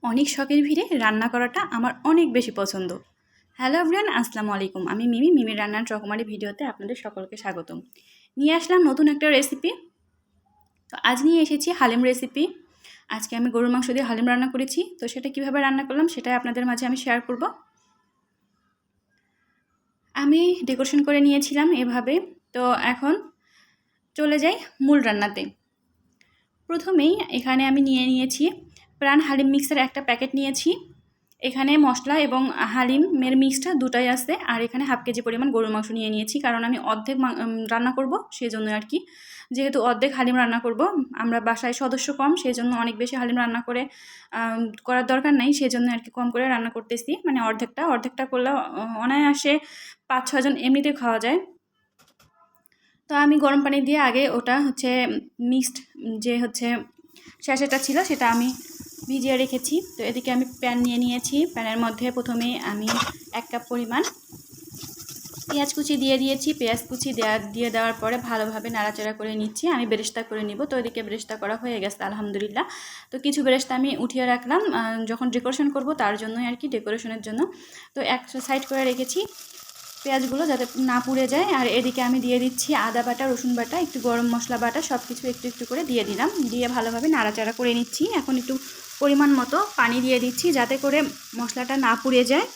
অনেক শখের ভিড়ে রান্না করাটা আমার অনেক বেশি পছন্দ। হ্যালো এভরিওয়ান, আসসালামু আলাইকুম। আমি মিমির রান্নার রকমারি ভিডিওতে আপনাদের সকলকে স্বাগতম। নিয়ে আসলাম নতুন একটা রেসিপি। তো আজ নিয়ে এসেছি হালিম রেসিপি। আজকে আমি গরুর মাংস দিয়ে হালিম রান্না করেছি। তো সেটা কীভাবে রান্না করলাম সেটাই আপনাদের মাঝে আমি শেয়ার করব। আমি ডেকোরেশন করে নিয়েছিলাম এভাবে। তো এখন চলে যাই মূল রান্নাতে। প্রথমেই এখানে আমি নিয়ে নিয়েছি প্রাণ হালিম মিক্সের একটা প্যাকেট নিয়েছি। এখানে মশলা এবং হালিমের মিক্সটা দুটাই আছে। আর এখানে হাফ কেজি পরিমাণ গরুর মাংস নিয়ে নিয়েছি, কারণ আমি অর্ধেক রান্না করব, সেই জন্য আর কি। যেহেতু অর্ধেক হালিম রান্না করব, আমরা বাসায় সদস্য কম, সেই জন্য অনেক বেশি হালিম রান্না করে করার দরকার নাই, সেই জন্য আর কি কম করে রান্না করতেছি। মানে অর্ধেকটা করলে অনায়াসে 5-6 জন এমনিতে খাওয়া যায়। তো আমি গরম পানি দিয়ে আগে ওটা হচ্ছে মিক্সড যে হচ্ছে স্যাশেটা ছিল সেটা আমি ভিজিয়ে রেখেছি। তো এদিকে আমি প্যান নিয়ে নিয়েছি। প্যানের মধ্যে প্রথমে আমি 1 কাপ পরিমাণ পেঁয়াজ কুচি দিয়ে দিয়েছি। পেঁয়াজ কুচি দিয়ে দেওয়ার পরে ভালোভাবে নাড়াচাড়া করে নিচ্ছি। আমি বেরেস্তা করে নিব। তো এদিকে বেরেস্তা করা হয়ে গেছে আলহামদুলিল্লাহ। তো কিছু বেরেস্তা আমি উঠিয়ে রাখলাম যখন ডেকোরেশন করব তার জন্যই আর কি, ডেকোরেশনের জন্য। তো এক সাইড করে রেখেছি পেঁয়াজগুলো যাতে না পুড়ে যায়। আর এদিকে আমি দিয়ে দিচ্ছি আদা বাটা, রসুন বাটা, একটু গরম মশলা বাটা, সব কিছু একটু একটু করে দিয়ে দিলাম। দিয়ে ভালোভাবে নাড়াচাড়া করে নিচ্ছি। এখন একটু পরিমাণ মতো পানি দিয়ে দিচ্ছি যাতে করে মশলাটা না পুড়ে যায়।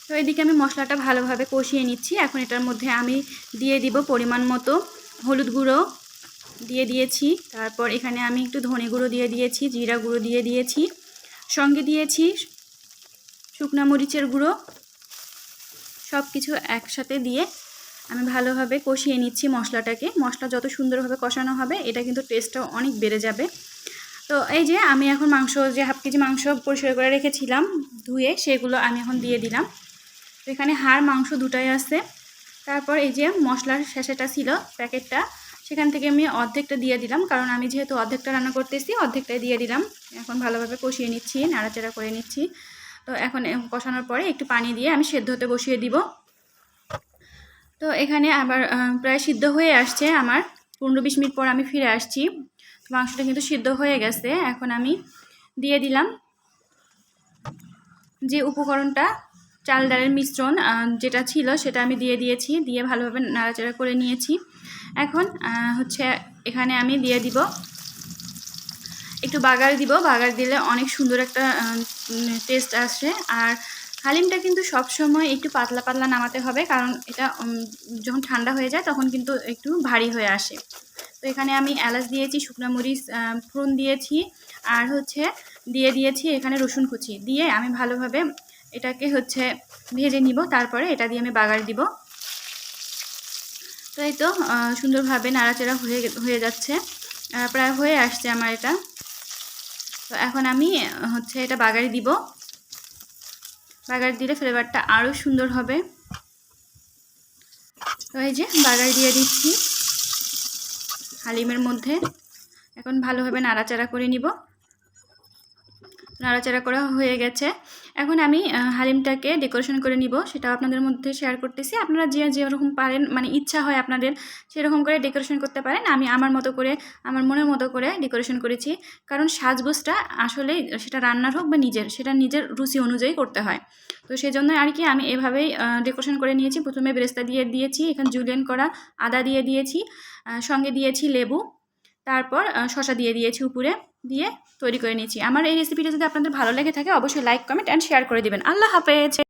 তো এদিকে আমি মশলাটা ভালোভাবে কষিয়ে নিচ্ছি। এখন এটার মধ্যে আমি দিয়ে দিব পরিমাণ মতো হলুদ গুঁড়ো দিয়ে দিয়েছি। তারপর এখানে আমি একটু ধনে গুঁড়ো দিয়ে দিয়েছি, জিরা গুঁড়ো দিয়ে দিয়েছি, সঙ্গে দিয়েছি শুকনা মরিচের গুঁড়ো। সব কিছু একসাথে দিয়ে আমি ভালোভাবে কষিয়ে নিচ্ছি মশলাটাকে। মশলা যত সুন্দরভাবে কষানো হবে এটা কিন্তু টেস্টটাও অনেক বেড়ে যাবে। তো এই যে আমি এখন মাংস, যে হাফ কেজি মাংস পরিষ্কার করে রেখেছিলাম ধুয়ে, সেগুলো আমি এখন দিয়ে দিলাম। তো এখানে হাড় মাংস দুটাই আছে। তারপর এই যে মশলার শেষেটা ছিল প্যাকেটটা, সেখান থেকে আমি অর্ধেকটা দিয়ে দিলাম, কারণ আমি যেহেতু অর্ধেকটা রান্না করতেছি অর্ধেকটাই দিয়ে দিলাম। এখন ভালোভাবে কষিয়ে নিচ্ছি, নাড়াচাড়া করে নিচ্ছি। তো এখন কষানোর পরে একটু পানি দিয়ে আমি সেদ্ধ হতে বসিয়ে দিব। তো এখানে আবার প্রায় সিদ্ধ হয়ে আসছে আমার। 15-20 মিনিট পর আমি ফিরে আসছি। মাংসটা কিন্তু সিদ্ধ হয়ে গেছে। এখন আমি দিয়ে দিলাম যে উপকরণটা, চাল ডালের মিশ্রণ যেটা ছিল সেটা আমি দিয়ে দিয়েছি। দিয়ে ভালোভাবে নাড়াচাড়া করে নিয়েছি। এখন হচ্ছে এখানে আমি দিয়ে দিব একটু বাগার দিব। বাগার দিলে অনেক সুন্দর একটা টেস্ট আসে। আর হালিমটা কিন্তু সবসময় একটু পাতলা পাতলা নামাতে হবে, কারণ এটা যখন ঠান্ডা হয়ে যায় তখন কিন্তু একটু ভারী হয়ে আসে। তো এখানে আমি এলাচ দিয়েছি, শুকনো মরিচ ফোড়ন দিয়েছি, আর হচ্ছে দিয়ে দিয়েছি এখানে রসুন কুচি। দিয়ে আমি ভালোভাবে এটাকে হচ্ছে ভেজে নিব। তারপরে এটা দিয়ে আমি বাগার দিব। তো এই তো সুন্দরভাবে নাড়াচাড়া হয়ে যাচ্ছে, প্রায় হয়ে আসছে আমার এটা। তো এখন আমি হচ্ছে এটা বাগারি দিব। বাগার দিলে ফ্লেভারটা আরও সুন্দর হবে। তো এই যে বাগার দিয়ে দিচ্ছি হালিমের মধ্যে। এখন ভালোভাবে নাড়াচাড়া করে নিব। নাড়াচাড়া করা হয়ে গেছে। এখন আমি হালিমটাকে ডেকোরেশন করে নিব, সেটাও আপনাদের মধ্যে শেয়ার করতেছি। আপনারা যেরকম পারেন, মানে ইচ্ছা হয় আপনাদের সেরকম করে ডেকোরেশন করতে পারেন। আমি আমার মতো করে, আমার মনের মতো করে ডেকোরেশন করেছি, কারণ সাজগোজটা আসলেই সেটা রান্নার হোক বা নিজের, সেটা নিজের রুচি অনুযায়ী করতে হয়। তো সেই জন্য আর কি আমি এভাবেই ডেকোরেশন করে নিয়েছি। প্রথমে বেরেস্তা দিয়ে দিয়েছি, এখানে জুলিয়েন করা আদা দিয়ে দিয়েছি, সঙ্গে দিয়েছি লেবু, তারপর শসা দিয়ে দিয়েছি উপরে, দিয়ে তৈরি করে নিয়েছি। আমার এই রেসিপিটা যদি আপনাদের ভালো লেগে থাকে অবশ্যই লাইক, কমেন্ট অ্যান্ড শেয়ার করে দিবেন। আল্লাহ হাফেজ।